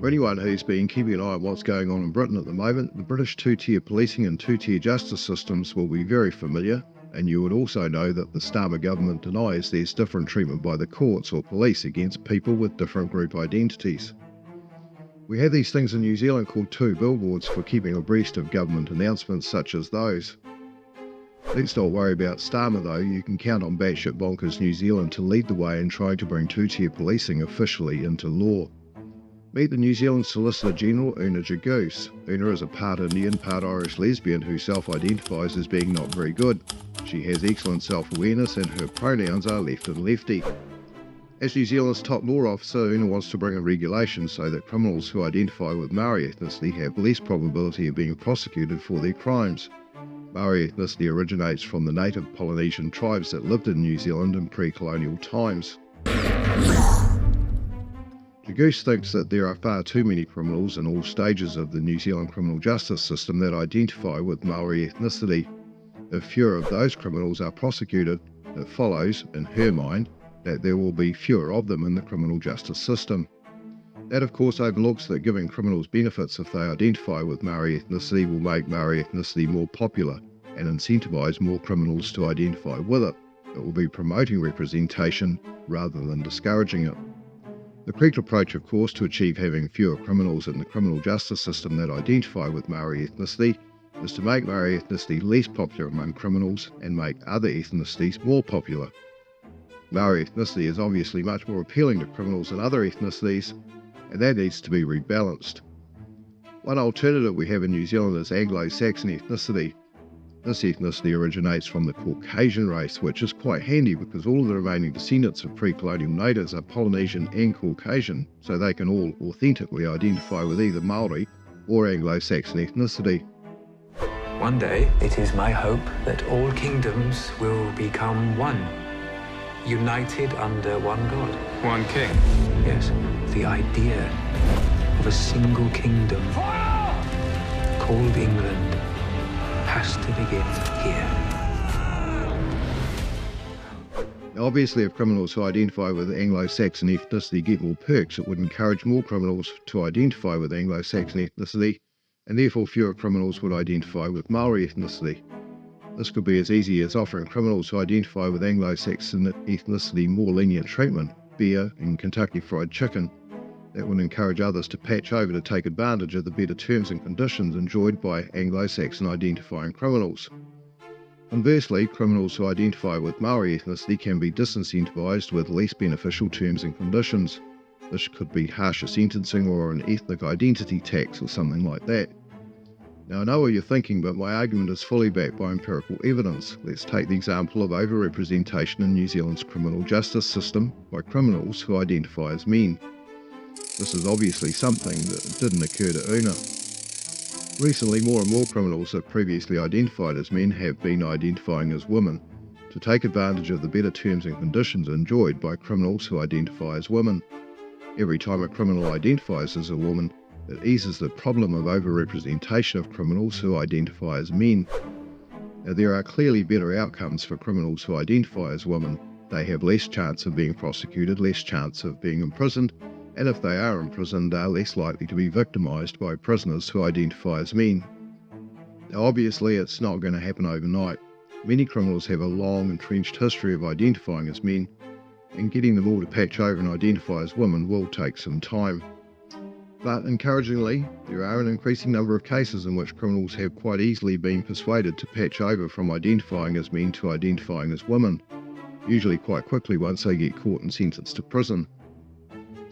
For anyone who's been keeping an eye on what's going on in Britain at the moment, the British two-tier policing and two-tier justice systems will be very familiar, and you would also know that the Starmer government denies there's different treatment by the courts or police against people with different group identities. We have these things in New Zealand called two billboards for keeping abreast of government announcements such as those. Let's not worry about Starmer though. You can count on batshit bonkers New Zealand to lead the way in trying to bring two-tier policing officially into law. Meet the New Zealand Solicitor General Una Jagoose. Una is a part Indian, part Irish lesbian who self-identifies as being not very good. She has excellent self-awareness and her pronouns are left and lefty. As New Zealand's top law officer, Una wants to bring a regulation so that criminals who identify with Maori ethnicity have less probability of being prosecuted for their crimes. Maori ethnicity originates from the native Polynesian tribes that lived in New Zealand in pre-colonial times. Jagoose thinks that there are far too many criminals in all stages of the New Zealand criminal justice system that identify with Maori ethnicity. If fewer of those criminals are prosecuted, it follows, in her mind, that there will be fewer of them in the criminal justice system. That of course overlooks that giving criminals benefits if they identify with Maori ethnicity will make Maori ethnicity more popular and incentivise more criminals to identify with it. It will be promoting representation rather than discouraging it. The correct approach, of course, to achieve having fewer criminals in the criminal justice system that identify with Maori ethnicity is to make Maori ethnicity less popular among criminals and make other ethnicities more popular. Maori ethnicity is obviously much more appealing to criminals than other ethnicities, and that needs to be rebalanced. One alternative we have in New Zealand is Anglo-Saxon ethnicity. This ethnicity originates from the Caucasian race, which is quite handy because all of the remaining descendants of pre-colonial natives are Polynesian and Caucasian, so they can all authentically identify with either Maori or Anglo-Saxon ethnicity. One day, it is my hope that all kingdoms will become one, united under one God. One king? Yes, the idea of a single kingdom called England has to begin here. Now obviously if criminals who identify with Anglo-Saxon ethnicity get more perks, it would encourage more criminals to identify with Anglo-Saxon ethnicity, and therefore fewer criminals would identify with Maori ethnicity. This could be as easy as offering criminals who identify with Anglo-Saxon ethnicity more lenient treatment, beer and Kentucky Fried Chicken. That would encourage others to patch over to take advantage of the better terms and conditions enjoyed by Anglo-Saxon identifying criminals. Conversely, criminals who identify with Maori ethnicity can be disincentivised with less beneficial terms and conditions. This could be harsher sentencing or an ethnic identity tax or something like that. Now I know what you're thinking, but my argument is fully backed by empirical evidence. Let's take the example of overrepresentation in New Zealand's criminal justice system by criminals who identify as men. This is obviously something that didn't occur to Una. Recently, more and more criminals that previously identified as men have been identifying as women to take advantage of the better terms and conditions enjoyed by criminals who identify as women. Every time a criminal identifies as a woman, it eases the problem of overrepresentation of criminals who identify as men. Now, there are clearly better outcomes for criminals who identify as women. They have less chance of being prosecuted, less chance of being imprisoned, and if they are imprisoned, they are less likely to be victimised by prisoners who identify as men. Now obviously it's not going to happen overnight. Many criminals have a long entrenched history of identifying as men, and getting them all to patch over and identify as women will take some time. But encouragingly, there are an increasing number of cases in which criminals have quite easily been persuaded to patch over from identifying as men to identifying as women, usually quite quickly once they get caught and sentenced to prison.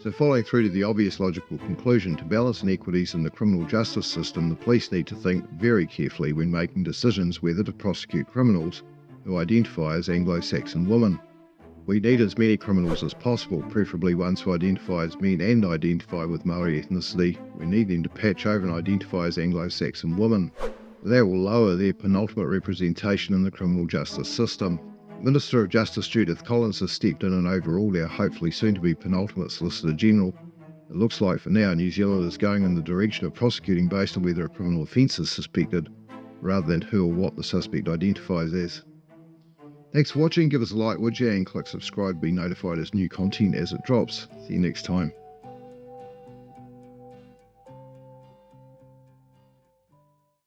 So following through to the obvious logical conclusion, to balance inequities in the criminal justice system, the police need to think very carefully when making decisions whether to prosecute criminals who identify as Anglo-Saxon women. We need as many criminals as possible, preferably ones who identify as men and identify with Maori ethnicity. We need them to patch over and identify as Anglo-Saxon women. That will lower their penultimate representation in the criminal justice system. Minister of Justice Judith Collins has stepped in and overruled our hopefully soon-to-be penultimate Solicitor General. It looks like for now New Zealand is going in the direction of prosecuting based on whether a criminal offence is suspected, rather than who or what the suspect identifies as. Thanks for watching, give us a like would you, and click subscribe to be notified as new content as it drops. See you next time.